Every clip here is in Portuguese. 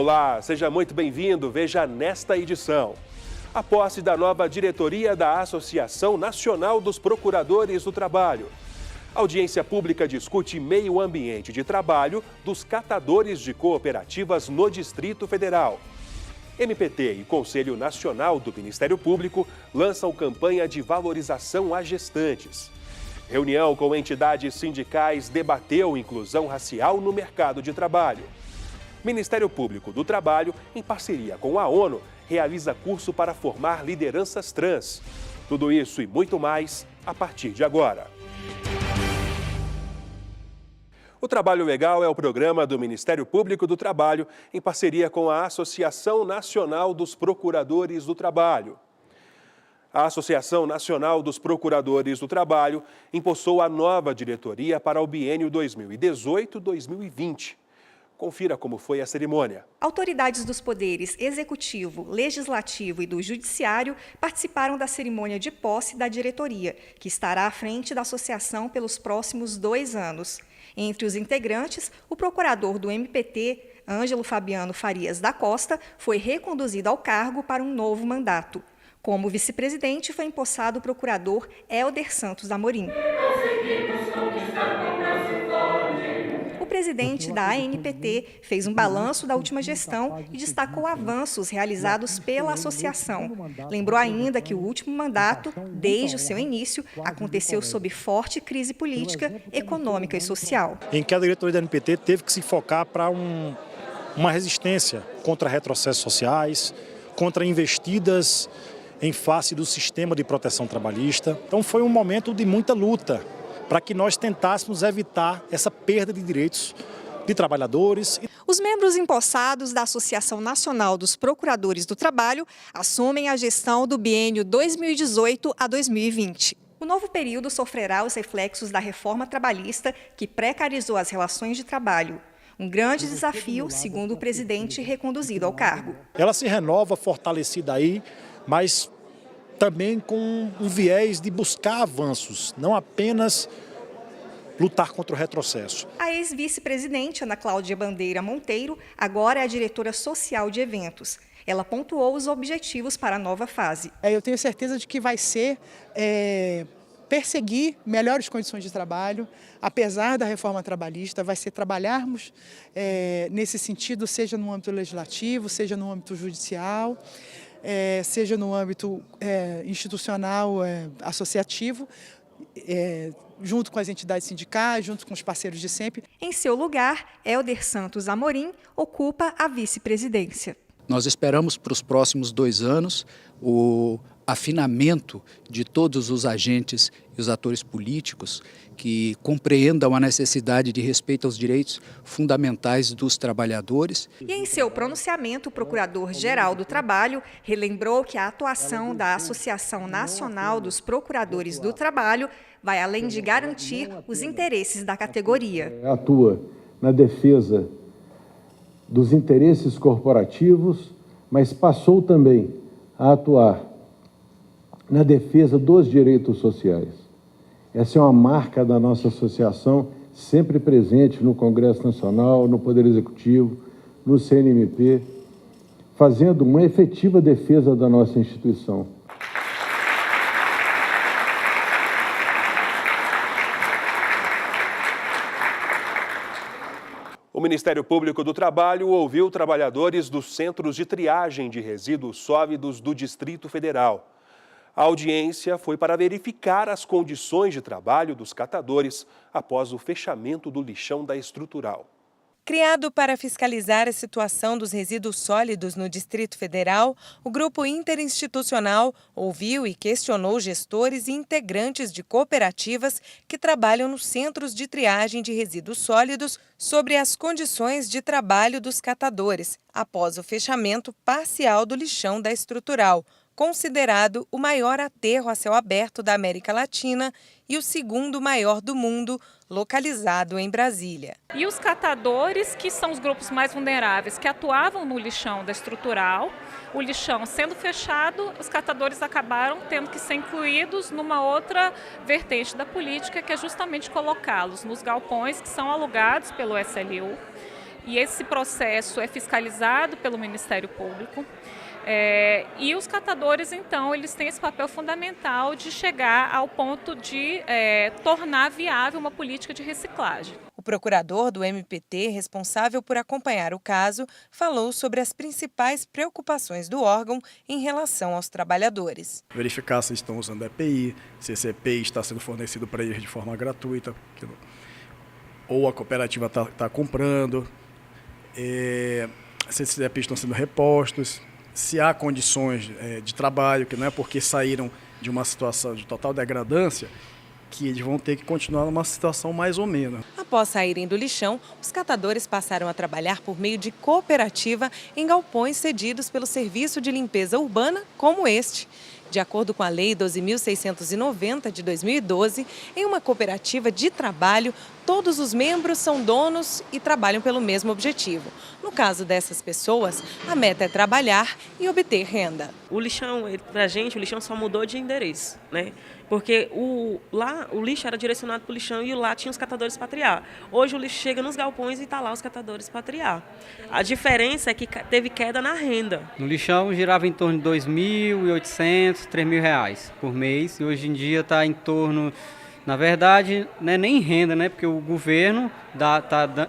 Olá, seja muito bem-vindo. Veja nesta edição. A posse da nova diretoria da Associação Nacional dos Procuradores do Trabalho. A audiência pública discute meio ambiente de trabalho dos catadores de cooperativas no Distrito Federal. MPT e Conselho Nacional do Ministério Público lançam campanha de valorização a gestantes. Reunião com entidades sindicais debateu inclusão racial no mercado de trabalho. Ministério Público do Trabalho, em parceria com a ONU, realiza curso para formar lideranças trans. Tudo isso e muito mais a partir de agora. O Trabalho Legal é o programa do Ministério Público do Trabalho, em parceria com a Associação Nacional dos Procuradores do Trabalho. A Associação Nacional dos Procuradores do Trabalho empossou a nova diretoria para o biênio 2018-2020. Confira como foi a cerimônia. Autoridades dos poderes executivo, legislativo e do judiciário participaram da cerimônia de posse da diretoria, que estará à frente da associação pelos próximos 2 anos. Entre os integrantes, o procurador do MPT, Ângelo Fabiano Farias da Costa, foi reconduzido ao cargo para um novo mandato. Como vice-presidente, foi empossado o procurador Hélder Santos Amorim. O presidente da ANPT fez um balanço da última gestão e destacou avanços realizados pela associação. Lembrou ainda que o último mandato, desde o seu início, aconteceu sob forte crise política, econômica e social. Em que a diretoria da ANPT teve que se focar para uma resistência contra retrocessos sociais, contra investidas em face do sistema de proteção trabalhista. Então foi um momento de muita luta para que nós tentássemos evitar essa perda de direitos de trabalhadores. Os membros empossados da Associação Nacional dos Procuradores do Trabalho assumem a gestão do biênio 2018 a 2020. O novo período sofrerá os reflexos da reforma trabalhista que precarizou as relações de trabalho. Um grande desafio, segundo o presidente reconduzido ao cargo. Ela se renova fortalecida aí, mas também com um viés de buscar avanços, não apenas lutar contra o retrocesso. A ex-vice-presidente Ana Cláudia Bandeira Monteiro agora é a diretora social de eventos. Ela pontuou os objetivos para a nova fase. Eu tenho certeza de que vai ser perseguir melhores condições de trabalho, apesar da reforma trabalhista, vai ser trabalharmos nesse sentido, seja no âmbito legislativo, seja no âmbito judicial, seja no âmbito institucional, associativo, junto com as entidades sindicais, junto com os parceiros de sempre. Em seu lugar, Hélder Santos Amorim ocupa a vice-presidência. Nós esperamos para os próximos 2 anos o afinamento de todos os agentes e os atores políticos que compreendam a necessidade de respeito aos direitos fundamentais dos trabalhadores. E em seu pronunciamento, o Procurador-Geral do Trabalho relembrou que a atuação da Associação Nacional dos Procuradores do Trabalho vai além de garantir os interesses da categoria. Atua na defesa dos interesses corporativos, mas passou também a atuar na defesa dos direitos sociais. Essa é uma marca da nossa associação, sempre presente no Congresso Nacional, no Poder Executivo, no CNMP, fazendo uma efetiva defesa da nossa instituição. O Ministério Público do Trabalho ouviu trabalhadores dos centros de triagem de resíduos sólidos do Distrito Federal. A audiência foi para verificar as condições de trabalho dos catadores após o fechamento do lixão da estrutural. Criado para fiscalizar a situação dos resíduos sólidos no Distrito Federal, o Grupo Interinstitucional ouviu e questionou gestores e integrantes de cooperativas que trabalham nos centros de triagem de resíduos sólidos sobre as condições de trabalho dos catadores, após o fechamento parcial do lixão da estrutural, considerado o maior aterro a céu aberto da América Latina e o 2º maior do mundo, localizado em Brasília. E os catadores, que são os grupos mais vulneráveis, que atuavam no lixão da estrutural, o lixão sendo fechado, os catadores acabaram tendo que ser incluídos numa outra vertente da política, que é justamente colocá-los nos galpões que são alugados pelo SLU. e esse processo é fiscalizado pelo Ministério Público. E os catadores, então, eles têm esse papel fundamental de chegar ao ponto de tornar viável uma política de reciclagem. O procurador do MPT, responsável por acompanhar o caso, falou sobre as principais preocupações do órgão em relação aos trabalhadores. Verificar se estão usando EPI, se esse EPI está sendo fornecido para eles de forma gratuita, ou a cooperativa está comprando, se esses EPIs estão sendo repostos, se há condições de trabalho, que não é porque saíram de uma situação de total degradância que eles vão ter que continuar numa situação mais ou menos. Após saírem do lixão, os catadores passaram a trabalhar por meio de cooperativa em galpões cedidos pelo Serviço de Limpeza Urbana, como este. De acordo com a Lei 12.690 de 2012, em uma cooperativa de trabalho, todos os membros são donos e trabalham pelo mesmo objetivo. No caso dessas pessoas, a meta é trabalhar e obter renda. O lixão, pra gente, o lixão só mudou de endereço, né? Porque lá o lixo era direcionado para o lixão e lá tinha os catadores para triar. Hoje o lixo chega nos galpões e está lá os catadores para triar. A diferença é que teve queda na renda. No lixão girava em torno de R$ 2.800, R$ 3.000 por mês e hoje em dia está em torno... Na verdade, não é nem renda, né? Porque o governo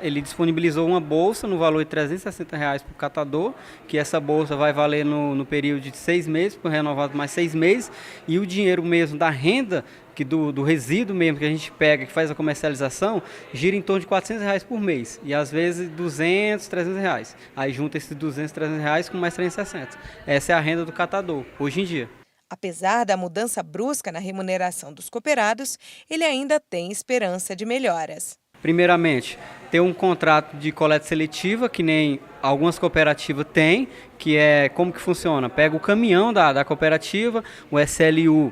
ele disponibilizou uma bolsa no valor de R$ 360 para o catador, que essa bolsa vai valer no período de 6 meses, por renovado mais 6 meses, e o dinheiro mesmo da renda, que do resíduo mesmo que a gente pega, que faz a comercialização, gira em torno de R$ 400 por mês, e às vezes R$ 200, R$ 300. Aí junta esses R$ 200, R$ 300 com mais 360. Essa é a renda do catador, hoje em dia. Apesar da mudança brusca na remuneração dos cooperados, ele ainda tem esperança de melhoras. Primeiramente, ter um contrato de coleta seletiva, que nem algumas cooperativas têm, que é como que funciona? Pega o caminhão da cooperativa, o SLU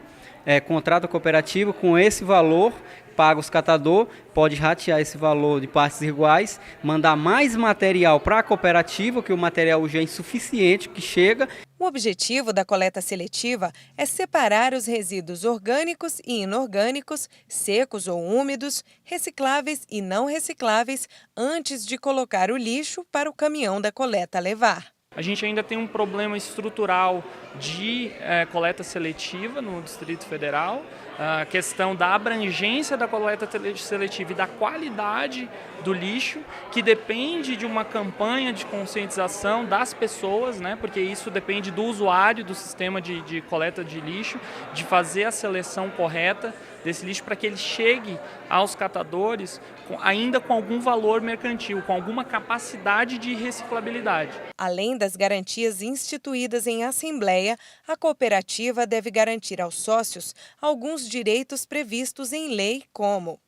contrata a cooperativa com esse valor, paga os catador, pode ratear esse valor de partes iguais, mandar mais material para a cooperativa, que o material hoje é insuficiente, que chega. O objetivo da coleta seletiva é separar os resíduos orgânicos e inorgânicos, secos ou úmidos, recicláveis e não recicláveis, antes de colocar o lixo para o caminhão da coleta levar. A gente ainda tem um problema estrutural de coleta seletiva no Distrito Federal, a questão da abrangência da coleta seletiva e da qualidade do lixo, que depende de uma campanha de conscientização das pessoas, né? Porque isso depende do usuário do sistema de coleta de lixo, de fazer a seleção correta desse lixo para que ele chegue aos catadores ainda com algum valor mercantil, com alguma capacidade de reciclabilidade. Além das garantias instituídas em assembleia, a cooperativa deve garantir aos sócios alguns direitos previstos em lei, como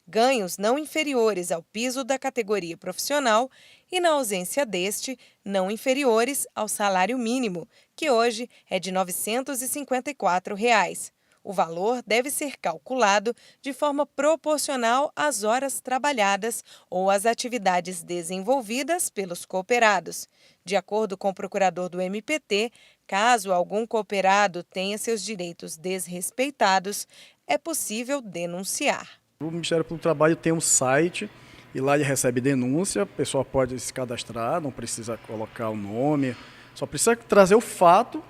ganhos não inferiores ao piso da categoria profissional e, na ausência deste, não inferiores ao salário mínimo, que hoje é de R$ 954. O valor deve ser calculado de forma proporcional às horas trabalhadas ou às atividades desenvolvidas pelos cooperados. De acordo com o procurador do MPT, caso algum cooperado tenha seus direitos desrespeitados, é possível denunciar. O Ministério Público do Trabalho tem um site e lá ele recebe denúncia, a pessoa pode se cadastrar, não precisa colocar o nome, só precisa trazer o fato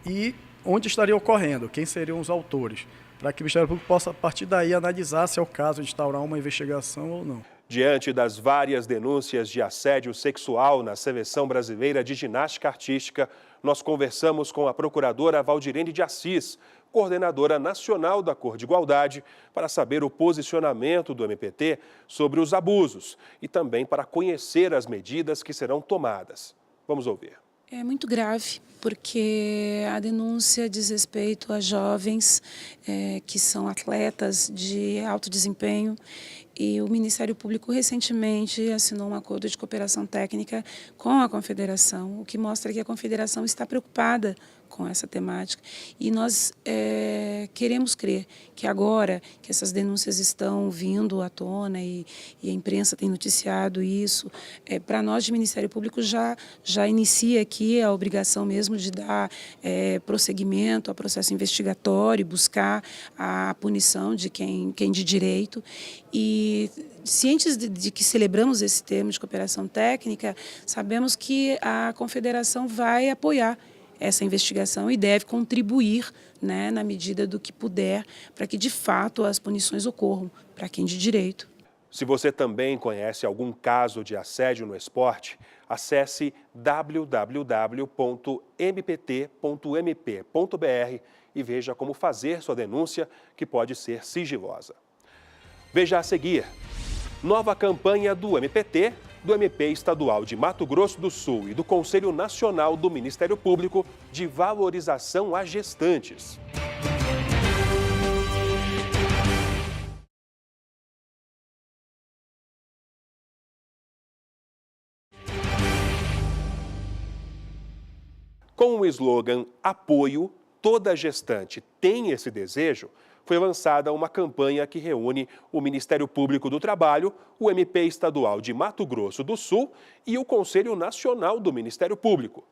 e onde estaria ocorrendo, quem seriam os autores, para que o Ministério Público possa, a partir daí, analisar se é o caso de instaurar uma investigação ou não. Diante das várias denúncias de assédio sexual na Seleção Brasileira de Ginástica Artística, nós conversamos com a procuradora Valdirene de Assis, coordenadora nacional da Cor de Igualdade, para saber o posicionamento do MPT sobre os abusos e também para conhecer as medidas que serão tomadas. Vamos ouvir. É muito grave, porque a denúncia diz respeito a jovens que são atletas de alto desempenho e o Ministério Público recentemente assinou um acordo de cooperação técnica com a Confederação, o que mostra que a Confederação está preocupada com essa temática. E nós queremos crer que agora que essas denúncias estão vindo à tona e a imprensa tem noticiado isso, para nós de Ministério Público já inicia aqui a obrigação mesmo de dar prosseguimento ao processo investigatório, buscar a punição de quem de direito e cientes de que celebramos esse termo de cooperação técnica, sabemos que a Confederação vai apoiar essa investigação e deve contribuir, né, na medida do que puder, para que de fato as punições ocorram para quem de direito. Se você também conhece algum caso de assédio no esporte, acesse www.mpt.mp.br e veja como fazer sua denúncia, que pode ser sigilosa. Veja a seguir: nova campanha do MPT, do MP Estadual de Mato Grosso do Sul e do Conselho Nacional do Ministério Público de valorização a gestantes. Com o slogan "Apoio, toda gestante tem esse desejo", foi lançada uma campanha que reúne o Ministério Público do Trabalho, o MP Estadual de Mato Grosso do Sul e o Conselho Nacional do Ministério Público.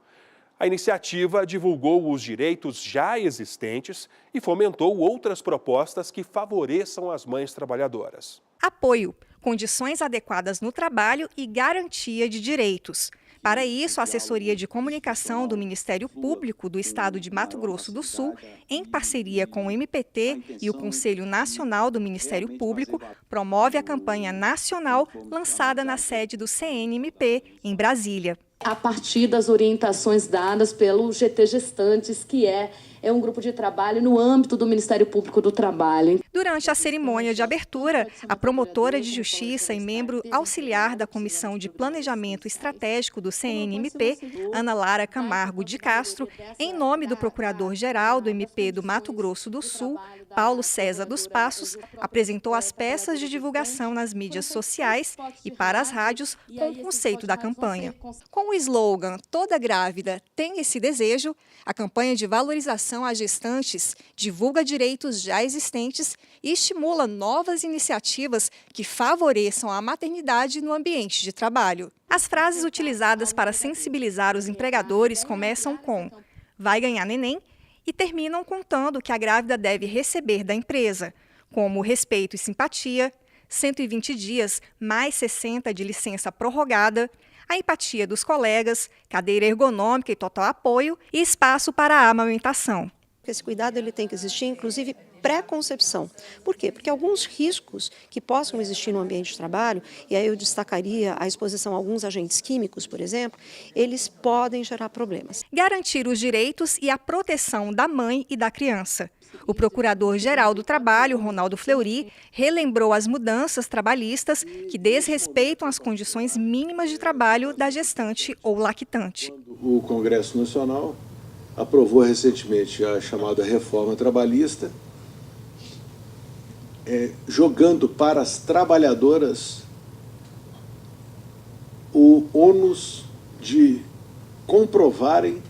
A iniciativa divulgou os direitos já existentes e fomentou outras propostas que favoreçam as mães trabalhadoras. Apoio, condições adequadas no trabalho e garantia de direitos. Para isso, a Assessoria de Comunicação do Ministério Público do Estado de Mato Grosso do Sul, em parceria com o MPT e o Conselho Nacional do Ministério Público, promove a campanha nacional lançada na sede do CNMP, em Brasília. A partir das orientações dadas pelo GT Gestantes, que é um grupo de trabalho no âmbito do Ministério Público do Trabalho. Durante a cerimônia de abertura, a promotora de justiça e membro auxiliar da Comissão de Planejamento Estratégico do CNMP, Ana Lara Camargo de Castro, em nome do Procurador-Geral do MP do Mato Grosso do Sul, Paulo César dos Passos, apresentou as peças de divulgação nas mídias sociais e para as rádios com o conceito da campanha. Com o slogan "Toda grávida tem esse desejo", a campanha de valorização a gestantes divulga direitos já existentes e estimula novas iniciativas que favoreçam a maternidade no ambiente de trabalho. As frases utilizadas para sensibilizar os empregadores começam com "vai ganhar neném" e terminam contando que a grávida deve receber da empresa, como respeito e simpatia, 120 dias mais 60 de licença prorrogada, a empatia dos colegas, cadeira ergonômica e total apoio e espaço para a amamentação. Esse cuidado ele tem que existir, inclusive pré-concepção. Por quê? Porque alguns riscos que possam existir no ambiente de trabalho, e aí eu destacaria a exposição a alguns agentes químicos, por exemplo, eles podem gerar problemas. Garantir os direitos e a proteção da mãe e da criança. O Procurador-Geral do Trabalho, Ronaldo Fleury, relembrou as mudanças trabalhistas que desrespeitam as condições mínimas de trabalho da gestante ou lactante. O Congresso Nacional aprovou recentemente a chamada reforma trabalhista, jogando para as trabalhadoras o ônus de comprovarem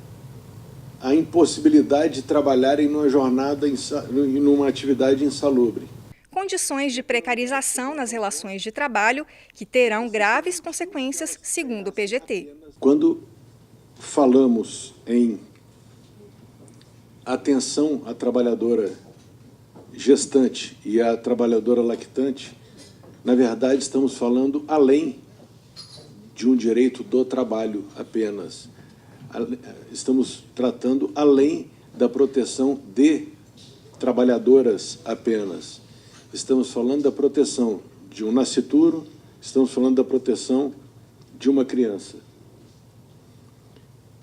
a impossibilidade de trabalharem numa jornada, numa atividade insalubre. Condições de precarização nas relações de trabalho que terão graves consequências, segundo o PGT. Quando falamos em atenção à trabalhadora gestante e à trabalhadora lactante, na verdade estamos falando além de um direito do trabalho apenas. Estamos tratando além da proteção de trabalhadoras apenas. Estamos falando da proteção de um nascituro, estamos falando da proteção de uma criança.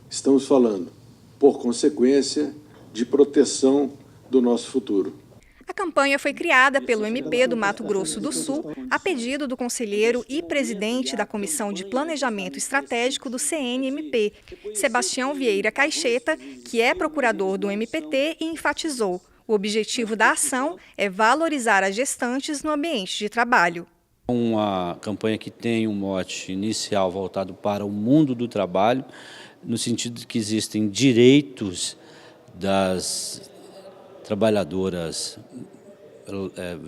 Estamos falando, por consequência, de proteção do nosso futuro. A campanha foi criada pelo MP do Mato Grosso do Sul, a pedido do conselheiro e presidente da Comissão de Planejamento Estratégico do CNMP, Sebastião Vieira Caixeta, que é procurador do MPT, e enfatizou: o objetivo da ação é valorizar as gestantes no ambiente de trabalho. Uma campanha que tem um mote inicial voltado para o mundo do trabalho, no sentido de que existem direitos das trabalhadoras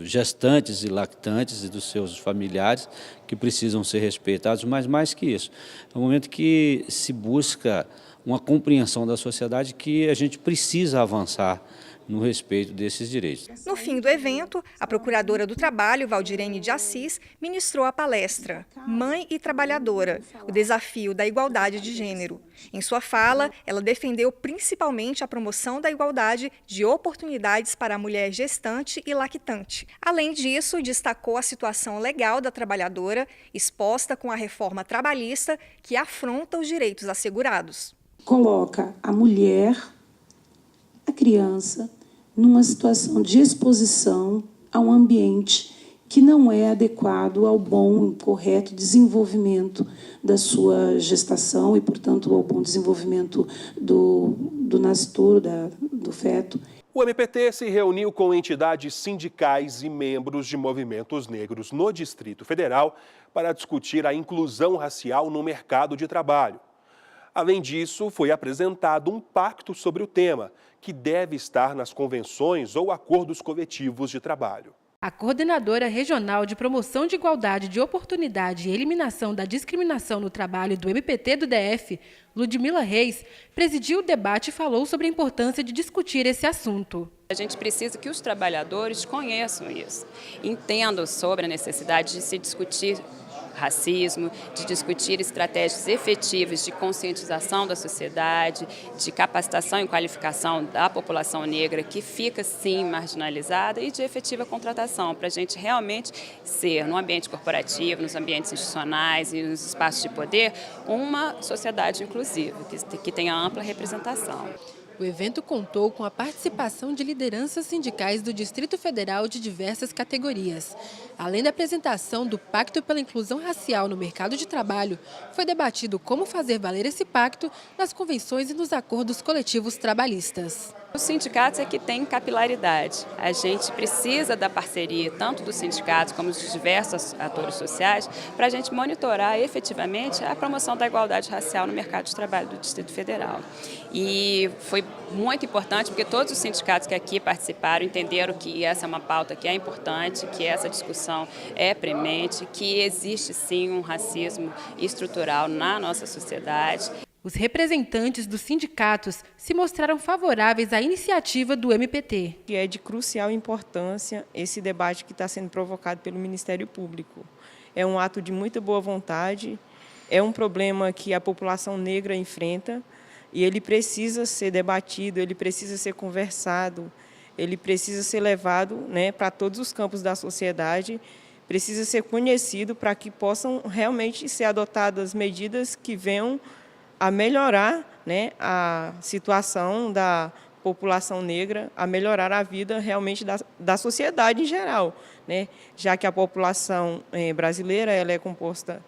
gestantes e lactantes e dos seus familiares que precisam ser respeitados, mas mais que isso, é um momento que se busca uma compreensão da sociedade que a gente precisa avançar no respeito desses direitos. No fim do evento, a procuradora do Trabalho, Valdirene de Assis, ministrou a palestra Mãe e Trabalhadora, o desafio da igualdade de gênero. Em sua fala, ela defendeu principalmente a promoção da igualdade de oportunidades para a mulher gestante e lactante. Além disso, destacou a situação legal da trabalhadora, exposta com a reforma trabalhista que afronta os direitos assegurados. Coloca a mulher, a criança, numa situação de exposição a um ambiente que não é adequado ao bom e correto desenvolvimento da sua gestação e, portanto, ao bom desenvolvimento do nascituro, do feto. O MPT se reuniu com entidades sindicais e membros de movimentos negros no Distrito Federal para discutir a inclusão racial no mercado de trabalho. Além disso, foi apresentado um pacto sobre o tema, que deve estar nas convenções ou acordos coletivos de trabalho. A coordenadora regional de promoção de igualdade de oportunidade e eliminação da discriminação no trabalho do MPT do DF, Ludmila Reis, presidiu o debate e falou sobre a importância de discutir esse assunto. A gente precisa que os trabalhadores conheçam isso, entendam sobre a necessidade de se discutir racismo, de discutir estratégias efetivas de conscientização da sociedade, de capacitação e qualificação da população negra que fica, sim, marginalizada e de efetiva contratação, para a gente realmente ser, no ambiente corporativo, nos ambientes institucionais e nos espaços de poder, uma sociedade inclusiva, que tenha ampla representação. O evento contou com a participação de lideranças sindicais do Distrito Federal de diversas categorias. Além da apresentação do Pacto pela Inclusão Racial no mercado de trabalho, foi debatido como fazer valer esse pacto nas convenções e nos acordos coletivos trabalhistas. Os sindicatos é que têm capilaridade. A gente precisa da parceria tanto dos sindicatos como dos diversos atores sociais para a gente monitorar efetivamente a promoção da igualdade racial no mercado de trabalho do Distrito Federal. E foi muito importante porque todos os sindicatos que aqui participaram entenderam que essa é uma pauta que é importante, que essa discussão é premente, que existe sim um racismo estrutural na nossa sociedade. Os representantes dos sindicatos se mostraram favoráveis à iniciativa do MPT. É de crucial importância esse debate que está sendo provocado pelo Ministério Público. É um ato de muita boa vontade, é um problema que a população negra enfrenta e ele precisa ser debatido, ele precisa ser conversado, ele precisa ser levado, para todos os campos da sociedade, precisa ser conhecido para que possam realmente ser adotadas medidas que venham a melhorar, a situação da população negra, a melhorar a vida realmente da sociedade em geral, já que a população brasileira ela é composta,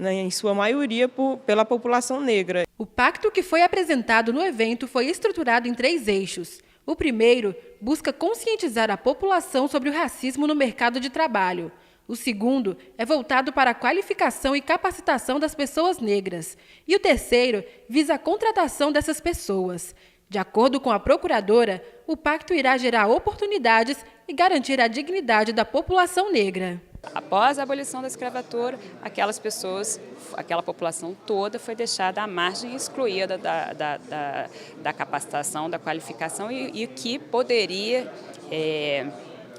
em sua maioria, pela população negra. O pacto que foi apresentado no evento foi estruturado em 3 eixos. O primeiro busca conscientizar a população sobre o racismo no mercado de trabalho. O segundo é voltado para a qualificação e capacitação das pessoas negras. E o terceiro visa a contratação dessas pessoas. De acordo com a procuradora, o pacto irá gerar oportunidades e garantir a dignidade da população negra. Após a abolição da escravatura, aquela população toda foi deixada à margem, excluída da capacitação, da qualificação e que poderia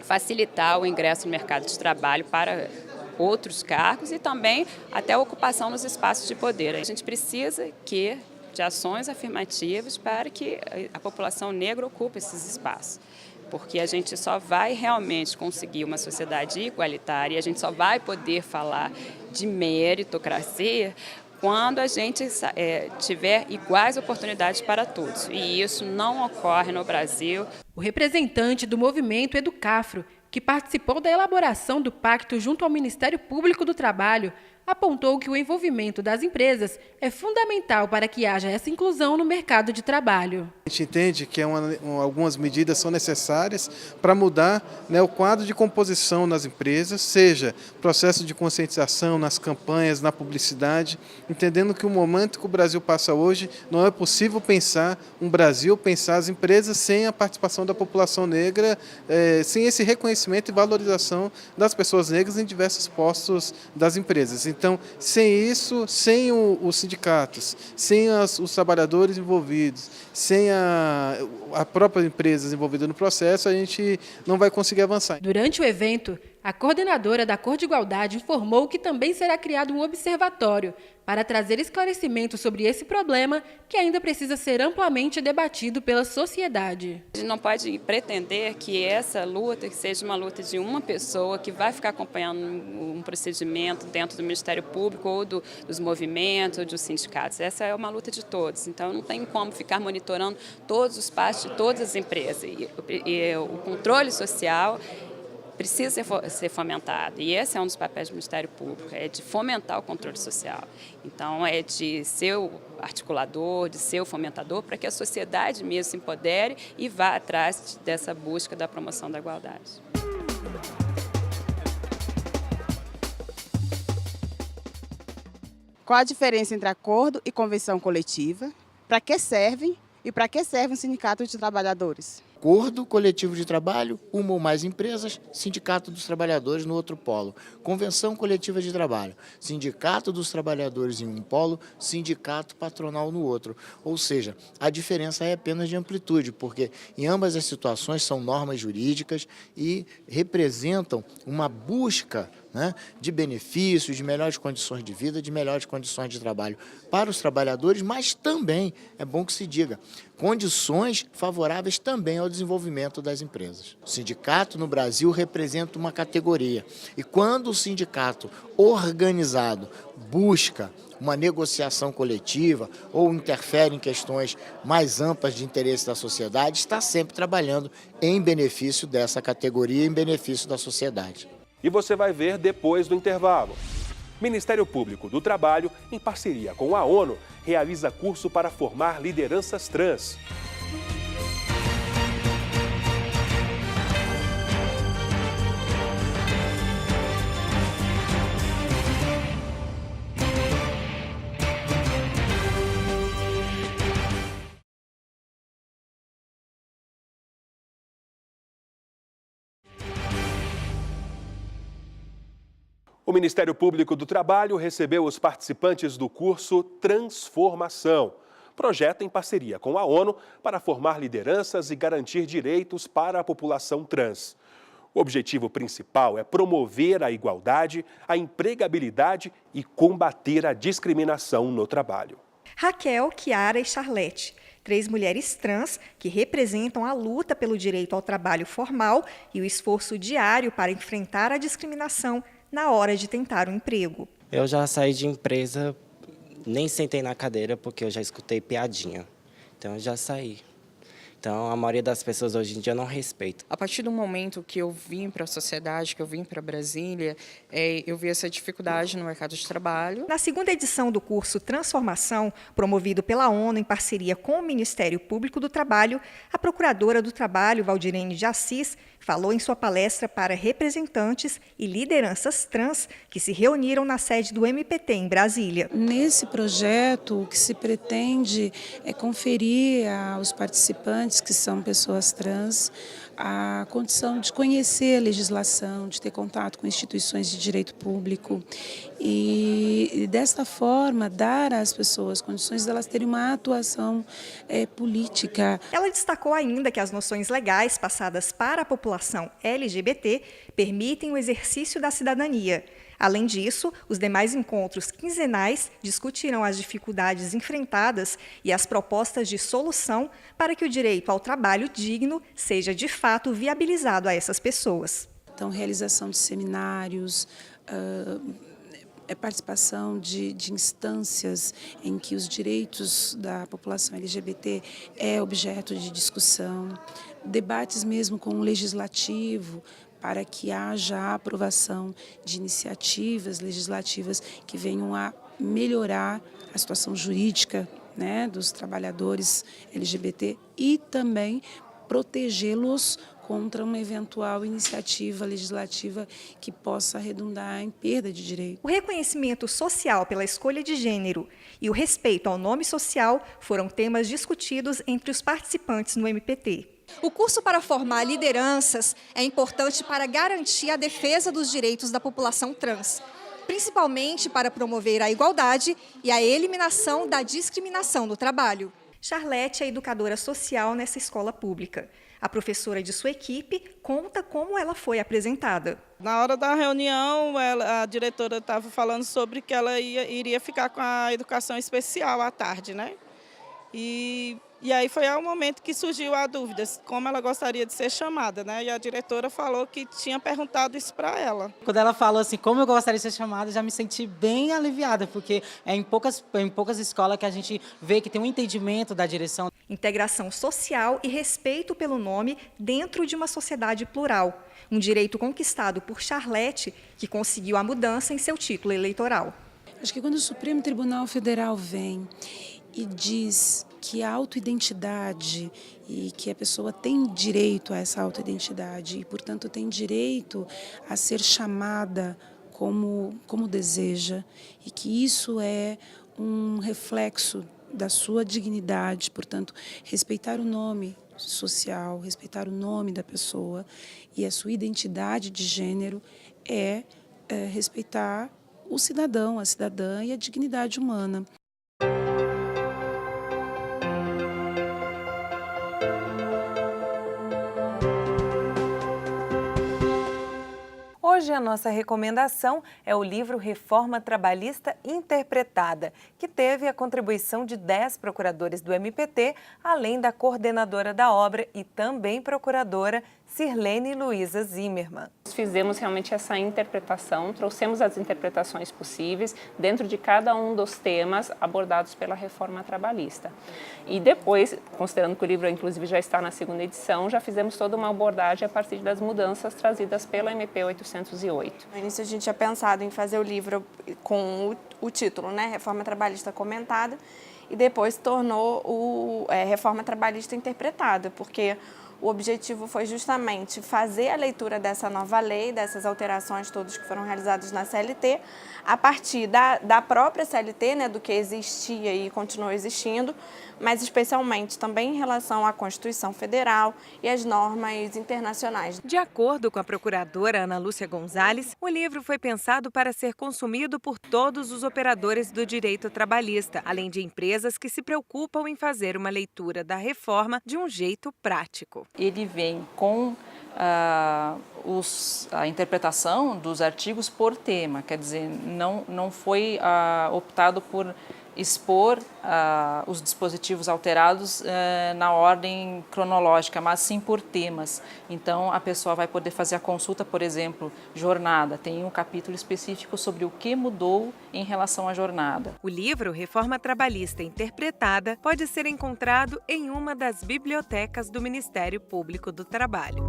facilitar o ingresso no mercado de trabalho para outros cargos e também até a ocupação nos espaços de poder. A gente precisa de ações afirmativas para que a população negra ocupe esses espaços, porque a gente só vai realmente conseguir uma sociedade igualitária, a gente só vai poder falar de meritocracia quando a gente tiver iguais oportunidades para todos. E isso não ocorre no Brasil. O representante do movimento Educafro, que participou da elaboração do pacto junto ao Ministério Público do Trabalho, apontou que o envolvimento das empresas é fundamental para que haja essa inclusão no mercado de trabalho. A gente entende que algumas medidas são necessárias para mudar o quadro de composição nas empresas, seja processo de conscientização nas campanhas, na publicidade, entendendo que o momento que o Brasil passa hoje não é possível pensar as empresas sem a participação da população negra, sem esse reconhecimento e valorização das pessoas negras em diversos postos das empresas. Então, sem isso, sem os sindicatos, sem os trabalhadores envolvidos, sem a própria empresa envolvida no processo, a gente não vai conseguir avançar. Durante o evento, a coordenadora da Cor de Igualdade informou que também será criado um observatório para trazer esclarecimentos sobre esse problema que ainda precisa ser amplamente debatido pela sociedade. A gente não pode pretender que essa luta que seja uma luta de uma pessoa que vai ficar acompanhando um procedimento dentro do Ministério Público ou dos movimentos ou dos sindicatos. Essa é uma luta de todos, então não tem como ficar monitorando todos os passos de todas as empresas. E o controle social precisa ser fomentado, e esse é um dos papéis do Ministério Público, é de fomentar o controle social. Então, é de ser o articulador, de ser o fomentador, para que a sociedade mesmo se empodere e vá atrás dessa busca da promoção da igualdade. Qual a diferença entre acordo e convenção coletiva? Para que servem e para que serve um sindicato de trabalhadores? Acordo coletivo de trabalho, uma ou mais empresas, sindicato dos trabalhadores no outro polo. Convenção coletiva de trabalho, sindicato dos trabalhadores em um polo, sindicato patronal no outro. Ou seja, a diferença é apenas de amplitude, porque em ambas as situações são normas jurídicas e representam uma busca, né, de benefícios, de melhores condições de vida, de melhores condições de trabalho para os trabalhadores, mas também, é bom que se diga, condições favoráveis também ao desenvolvimento das empresas. O sindicato no Brasil representa uma categoria e quando o sindicato organizado busca uma negociação coletiva ou interfere em questões mais amplas de interesse da sociedade, está sempre trabalhando em benefício dessa categoria, em benefício da sociedade. E você vai ver depois do intervalo. Ministério Público do Trabalho, em parceria com a ONU, realiza curso para formar lideranças trans. O Ministério Público do Trabalho recebeu os participantes do curso Transformação, projeto em parceria com a ONU para formar lideranças e garantir direitos para a população trans. O objetivo principal é promover a igualdade, a empregabilidade e combater a discriminação no trabalho. Raquel, Kiara e Charlete, 3 mulheres trans que representam a luta pelo direito ao trabalho formal e o esforço diário para enfrentar a discriminação na hora de tentar um emprego. Eu já saí de empresa, nem sentei na cadeira porque eu já escutei piadinha. Então eu já saí. Então a maioria das pessoas hoje em dia não respeita. A partir do momento que eu vim para a sociedade, que eu vim para Brasília, eu vi essa dificuldade no mercado de trabalho. Na segunda edição do curso Transformação, promovido pela ONU em parceria com o Ministério Público do Trabalho, a procuradora do Trabalho, Valdirene de Assis, falou em sua palestra para representantes e lideranças trans que se reuniram na sede do MPT em Brasília. Nesse projeto, o que se pretende é conferir aos participantes, que são pessoas trans, a condição de conhecer a legislação, de ter contato com instituições de direito público e desta forma, dar às pessoas condições de elas terem uma atuação política. Ela destacou ainda que as noções legais passadas para a população LGBT permitem o exercício da cidadania. Além disso, os demais encontros quinzenais discutirão as dificuldades enfrentadas e as propostas de solução para que o direito ao trabalho digno seja de fato viabilizado a essas pessoas. Então, realização de seminários, participação de instâncias em que os direitos da população LGBT é objeto de discussão, debates mesmo com o legislativo, para que haja a aprovação de iniciativas legislativas que venham a melhorar a situação jurídica, né, dos trabalhadores LGBT e também protegê-los contra uma eventual iniciativa legislativa que possa redundar em perda de direito. O reconhecimento social pela escolha de gênero e o respeito ao nome social foram temas discutidos entre os participantes no MPT. O curso para formar lideranças é importante para garantir a defesa dos direitos da população trans. principalmente para promover a igualdade e a eliminação da discriminação no trabalho. Charlete é educadora social nessa escola pública. A professora de sua equipe conta como ela foi apresentada. Na hora da reunião, a diretora estava falando sobre que ela iria ficar com a educação especial à tarde, né? E aí foi ao momento que surgiu a dúvida, como ela gostaria de ser chamada, né? E a diretora falou que tinha perguntado isso para ela. Quando ela falou assim, como eu gostaria de ser chamada, já me senti bem aliviada, porque é em poucas escolas que a gente vê que tem um entendimento da direção. Integração social e respeito pelo nome dentro de uma sociedade plural. Um direito conquistado por Charlete, que conseguiu a mudança em seu título eleitoral. Acho que quando o Supremo Tribunal Federal vem e diz que a autoidentidade e que a pessoa tem direito a essa autoidentidade e, portanto, tem direito a ser chamada como deseja e que isso é um reflexo da sua dignidade, portanto, respeitar o nome social, respeitar o nome da pessoa e a sua identidade de gênero é respeitar o cidadão, a cidadã e a dignidade humana. Hoje a nossa recomendação é o livro Reforma Trabalhista Interpretada, que teve a contribuição de 10 procuradores do MPT, além da coordenadora da obra e também procuradora Sirlene Luiza Zimmermann. Fizemos realmente essa interpretação, trouxemos as interpretações possíveis dentro de cada um dos temas abordados pela reforma trabalhista. E depois, considerando que o livro inclusive já está na segunda edição, já fizemos toda uma abordagem a partir das mudanças trazidas pela MP 808. No início a gente tinha pensado em fazer o livro com o título, né, Reforma Trabalhista Comentada, e depois tornou o Reforma Trabalhista Interpretada, porque o objetivo foi justamente fazer a leitura dessa nova lei, dessas alterações todas que foram realizadas na CLT, a partir da própria CLT, né, do que existia e continua existindo, mas especialmente também em relação à Constituição Federal e às normas internacionais. De acordo com a procuradora Ana Lúcia Gonzalez, o livro foi pensado para ser consumido por todos os operadores do direito trabalhista, além de empresas que se preocupam em fazer uma leitura da reforma de um jeito prático. Ele vem com a interpretação dos artigos por tema, quer dizer, não foi optado por expor os dispositivos alterados na ordem cronológica, mas sim por temas. Então, a pessoa vai poder fazer a consulta, por exemplo, jornada. Tem um capítulo específico sobre o que mudou em relação à jornada. O livro Reforma Trabalhista Interpretada pode ser encontrado em uma das bibliotecas do Ministério Público do Trabalho.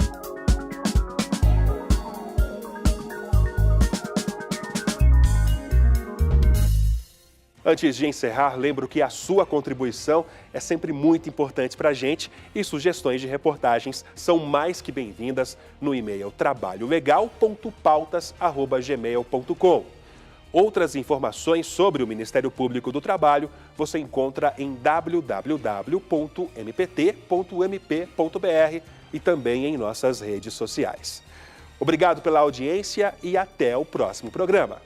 Antes de encerrar, lembro que a sua contribuição é sempre muito importante para a gente e sugestões de reportagens são mais que bem-vindas no e-mail trabalholegal.pautas@gmail.com. Outras informações sobre o Ministério Público do Trabalho você encontra em www.mpt.mp.br e também em nossas redes sociais. Obrigado pela audiência e até o próximo programa.